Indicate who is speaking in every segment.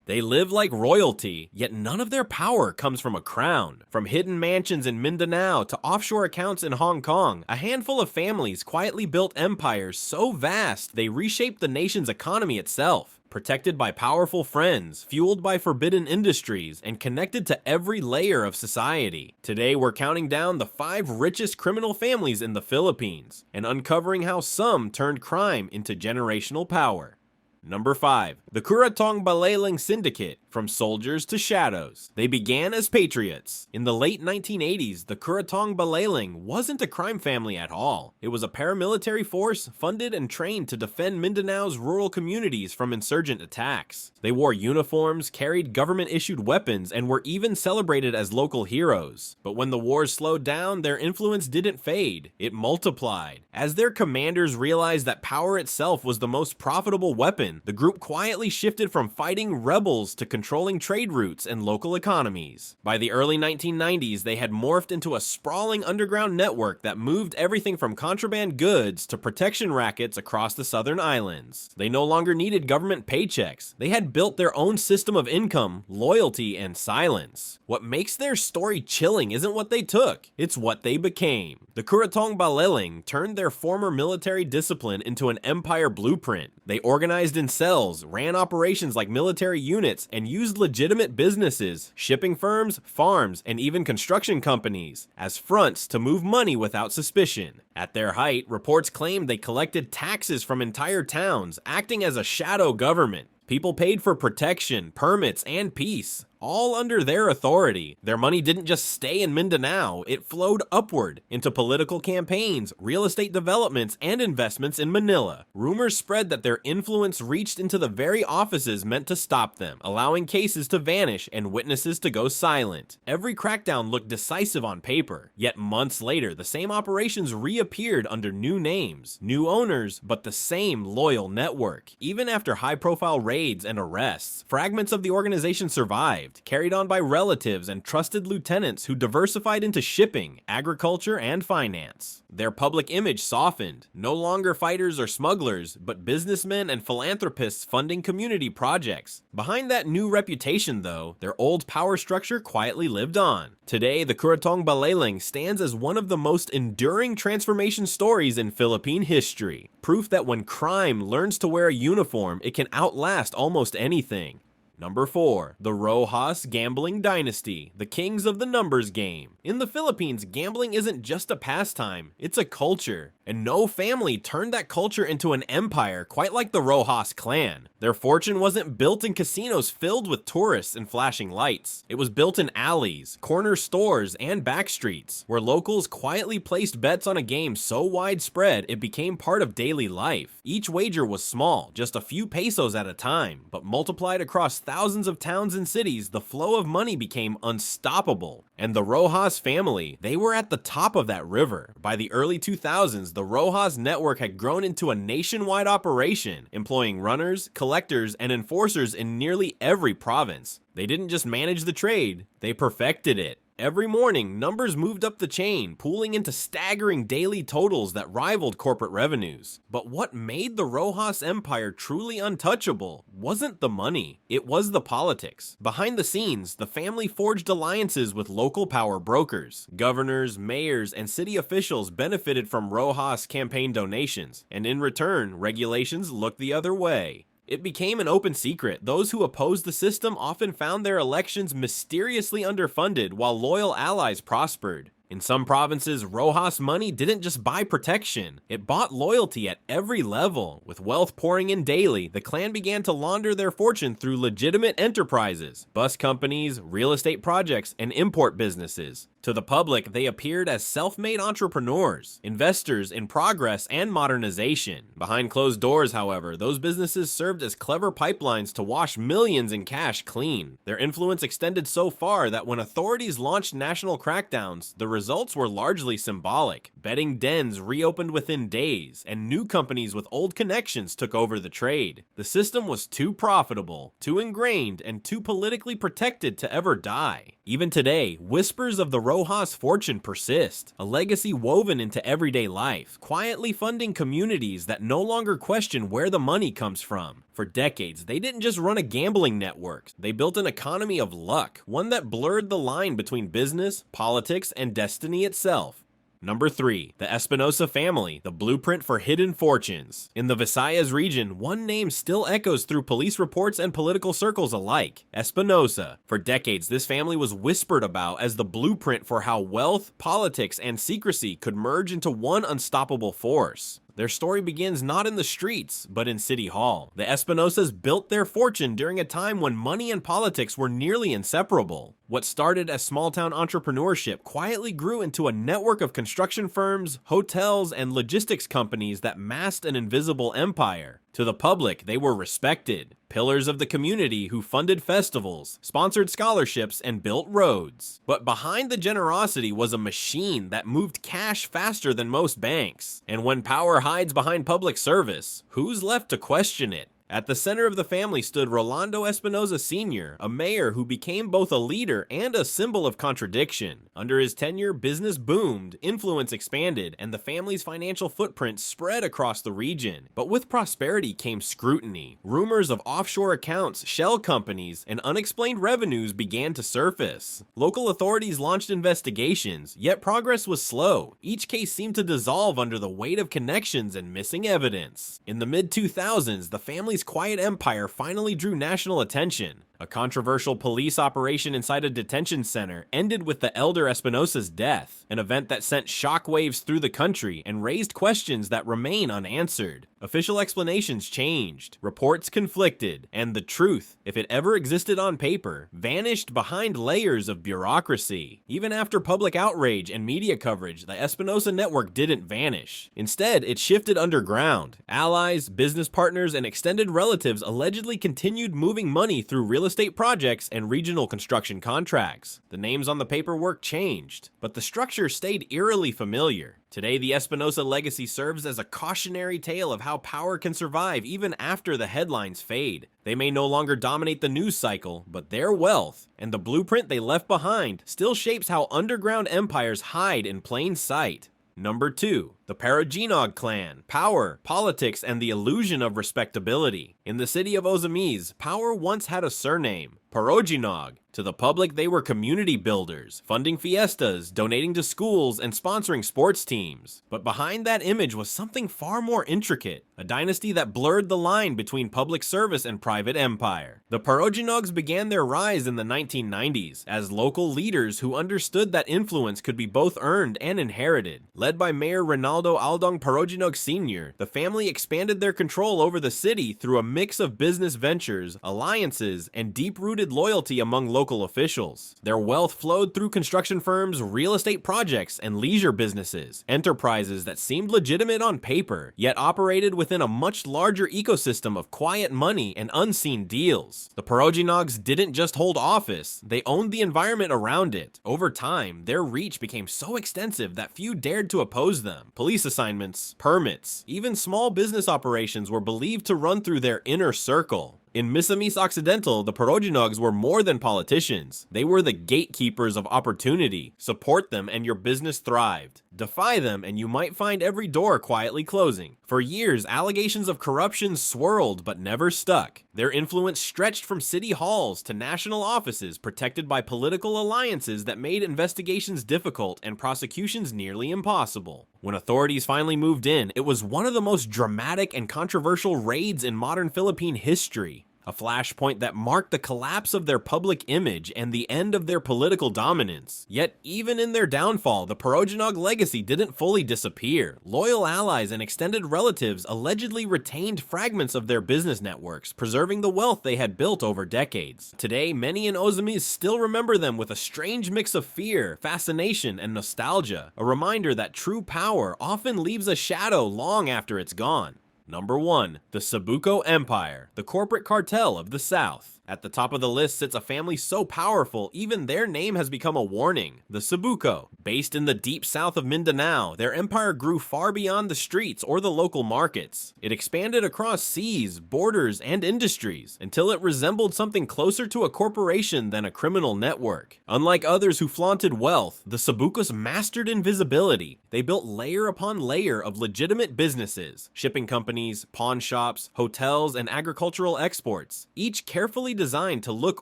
Speaker 1: They live like royalty, yet none of their power comes from a crown. From hidden mansions in Mindanao to offshore accounts in Hong Kong, a handful of families quietly built empires so vast they reshaped the nation's economy itself. Protected by powerful friends, fueled by forbidden industries, and connected to every layer of society. Today we're counting down the 5 richest criminal families in the Philippines, and uncovering how some turned crime into generational power. Number 5. The Kuratong Baleleng Syndicate, from soldiers to shadows. They began as patriots. In the late 1980s, the Kuratong Baleleng wasn't a crime family at all. It was a paramilitary force funded and trained to defend Mindanao's rural communities from insurgent attacks. They wore uniforms, carried government-issued weapons, and were even celebrated as local heroes. But when the wars slowed down, their influence didn't fade. It multiplied. As their commanders realized that power itself was the most profitable weapon, the group quietly shifted from fighting rebels to controlling trade routes and local economies. By the early 1990s, they had morphed into a sprawling underground network that moved everything from contraband goods to protection rackets across the southern islands. They no longer needed government paychecks. They had built their own system of income, loyalty, and silence. What makes their story chilling isn't what they took, it's what they became. The Kuratong Baleleng turned their former military discipline into an empire blueprint. They organized in cells, ran operations like military units, and used legitimate businesses, shipping firms, farms, and even construction companies, as fronts to move money without suspicion. At their height, reports claimed they collected taxes from entire towns, acting as a shadow government. People paid for protection, permits, and peace, all under their authority. Their money didn't just stay in Mindanao, it flowed upward into political campaigns, real estate developments, and investments in Manila. Rumors spread that their influence reached into the very offices meant to stop them, allowing cases to vanish and witnesses to go silent. Every crackdown looked decisive on paper, yet months later, the same operations reappeared under new names, new owners, but the same loyal network. Even after high-profile raids and arrests, fragments of the organization survived, carried on by relatives and trusted lieutenants who diversified into shipping, agriculture, and finance. Their public image softened, no longer fighters or smugglers, but businessmen and philanthropists funding community projects. Behind that new reputation, though, their old power structure quietly lived on. Today, the Kuratong Baleleng stands as one of the most enduring transformation stories in Philippine history. Proof that when crime learns to wear a uniform, it can outlast almost anything. Number 4. The Rojas Gambling Dynasty, the kings of the numbers game. In the Philippines, gambling isn't just a pastime, it's a culture. And no family turned that culture into an empire quite like the Rojas clan. Their fortune wasn't built in casinos filled with tourists and flashing lights. It was built in alleys, corner stores, and back streets, where locals quietly placed bets on a game so widespread it became part of daily life. Each wager was small, just a few pesos at a time, but multiplied across thousands of towns and cities, the flow of money became unstoppable. And the Rojas family, they were at the top of that river. By the early 2000s, the Rojas network had grown into a nationwide operation, employing runners, collectors, and enforcers in nearly every province. They didn't just manage the trade, they perfected it. Every morning, numbers moved up the chain, pooling into staggering daily totals that rivaled corporate revenues. But what made the Rojas empire truly untouchable wasn't the money, it was the politics. Behind the scenes, the family forged alliances with local power brokers. Governors, mayors, and city officials benefited from Rojas campaign donations, and in return, regulations looked the other way. It became an open secret. Those who opposed the system often found their elections mysteriously underfunded while loyal allies prospered. In some provinces, Rojas money didn't just buy protection, it bought loyalty at every level. With wealth pouring in daily, the clan began to launder their fortune through legitimate enterprises, bus companies, real estate projects, and import businesses. To the public, they appeared as self-made entrepreneurs, investors in progress and modernization. Behind closed doors, however, those businesses served as clever pipelines to wash millions in cash clean. Their influence extended so far that when authorities launched national crackdowns, the results were largely symbolic. Betting dens reopened within days, and new companies with old connections took over the trade. The system was too profitable, too ingrained, and too politically protected to ever die. Even today, whispers of the Rojas fortune persist, a legacy woven into everyday life, quietly funding communities that no longer question where the money comes from. For decades, they didn't just run a gambling network, they built an economy of luck, one that blurred the line between business, politics, and destiny itself. Number 3. The Espinosa family, the blueprint for hidden fortunes. In the Visayas region, one name still echoes through police reports and political circles alike: Espinosa. For decades, this family was whispered about as the blueprint for how wealth, politics, and secrecy could merge into one unstoppable force. Their story begins not in the streets, but in City Hall. The Espinosas built their fortune during a time when money and politics were nearly inseparable. What started as small-town entrepreneurship quietly grew into a network of construction firms, hotels, and logistics companies that masked an invisible empire. To the public, they were respected, pillars of the community who funded festivals, sponsored scholarships, and built roads. But behind the generosity was a machine that moved cash faster than most banks. And when power hides behind public service, who's left to question it? At the center of the family stood Rolando Espinosa Sr., a mayor who became both a leader and a symbol of contradiction. Under his tenure, business boomed, influence expanded, and the family's financial footprint spread across the region. But with prosperity came scrutiny. Rumors of offshore accounts, shell companies, and unexplained revenues began to surface. Local authorities launched investigations, yet progress was slow. Each case seemed to dissolve under the weight of connections and missing evidence. In the mid-2000s, the family's quiet empire finally drew national attention. A controversial police operation inside a detention center ended with the elder Espinosa's death, an event that sent shockwaves through the country and raised questions that remain unanswered. Official explanations changed, reports conflicted, and the truth, if it ever existed on paper, vanished behind layers of bureaucracy. Even after public outrage and media coverage, the Espinosa network didn't vanish. Instead, it shifted underground. Allies, business partners, and extended relatives allegedly continued moving money through real estate projects and regional construction contracts. The names on the paperwork changed, but the structure stayed eerily familiar. Today, the Espinosa legacy serves as a cautionary tale of how power can survive even after the headlines fade. They may no longer dominate the news cycle, but their wealth and the blueprint they left behind still shapes how underground empires hide in plain sight. Number 2. The Parojinog clan, power, politics, and the illusion of respectability. In the city of Ozamis, power once had a surname, Parojinog. To the public, they were community builders, funding fiestas, donating to schools, and sponsoring sports teams. But behind that image was something far more intricate, a dynasty that blurred the line between public service and private empire. The Parojinogs began their rise in the 1990s as local leaders who understood that influence could be both earned and inherited. Led by Mayor Ronaldo Aldong Parojinog Sr., the family expanded their control over the city through a mix of business ventures, alliances, and deep-rooted loyalty among local officials. Their wealth flowed through construction firms, real estate projects, and leisure businesses, enterprises that seemed legitimate on paper, yet operated within a much larger ecosystem of quiet money and unseen deals. The Parojinogs didn't just hold office, they owned the environment around it. Over time, their reach became so extensive that few dared to oppose them. Police assignments, permits, even small business operations were believed to run through their inner circle. In Misamis Occidental, the Parojinogs were more than politicians. They were the gatekeepers of opportunity. Support them and your business thrived. Defy them and you might find every door quietly closing. For years, allegations of corruption swirled but never stuck. Their influence stretched from city halls to national offices protected by political alliances that made investigations difficult and prosecutions nearly impossible. When authorities finally moved in, it was one of the most dramatic and controversial raids in modern Philippine history. A flashpoint that marked the collapse of their public image and the end of their political dominance. Yet, even in their downfall, the Parojinog legacy didn't fully disappear. Loyal allies and extended relatives allegedly retained fragments of their business networks, preserving the wealth they had built over decades. Today, many in Ozamis still remember them with a strange mix of fear, fascination, and nostalgia, a reminder that true power often leaves a shadow long after it's gone. Number 1. The Sabuko Empire, the corporate cartel of the South. At the top of the list sits a family so powerful, even their name has become a warning: the Sabuko. Based in the deep south of Mindanao, their empire grew far beyond the streets or the local markets. It expanded across seas, borders, and industries, until it resembled something closer to a corporation than a criminal network. Unlike others who flaunted wealth, the Sabukos mastered invisibility. They built layer upon layer of legitimate businesses: shipping companies, pawn shops, hotels, and agricultural exports, each carefully designed to look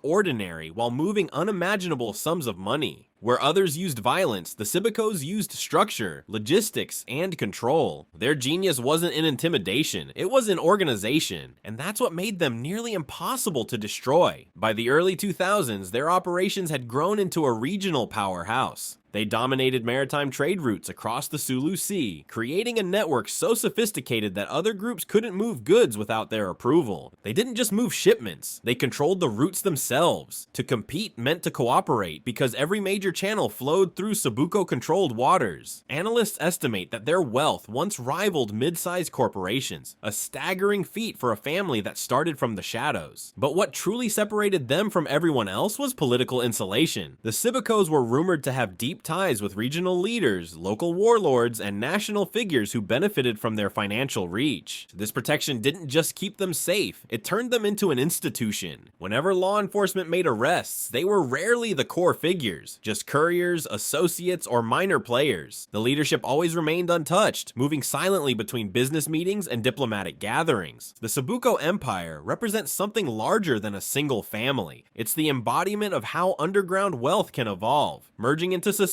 Speaker 1: ordinary while moving unimaginable sums of money. Where others used violence, the Sabukos used structure, logistics, and control. Their genius wasn't in intimidation, it was in organization, and that's what made them nearly impossible to destroy. By the early 2000s, their operations had grown into a regional powerhouse. They dominated maritime trade routes across the Sulu Sea, creating a network so sophisticated that other groups couldn't move goods without their approval. They didn't just move shipments, they controlled the routes themselves. To compete meant to cooperate, because every major channel flowed through Sabuko-controlled waters. Analysts estimate that their wealth once rivaled mid-sized corporations, a staggering feat for a family that started from the shadows. But what truly separated them from everyone else was political insulation. The Sabukos were rumored to have deep ties with regional leaders, local warlords, and national figures who benefited from their financial reach. This protection didn't just keep them safe, it turned them into an institution. Whenever law enforcement made arrests, they were rarely the core figures, just couriers, associates, or minor players. The leadership always remained untouched, moving silently between business meetings and diplomatic gatherings. The Sabuko Empire represents something larger than a single family. It's the embodiment of how underground wealth can evolve, merging into society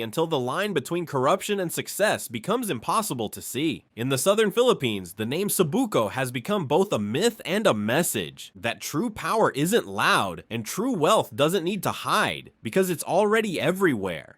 Speaker 1: until the line between corruption and success becomes impossible to see. In the southern Philippines, the name Sabuko has become both a myth and a message that true power isn't loud and true wealth doesn't need to hide, because it's already everywhere.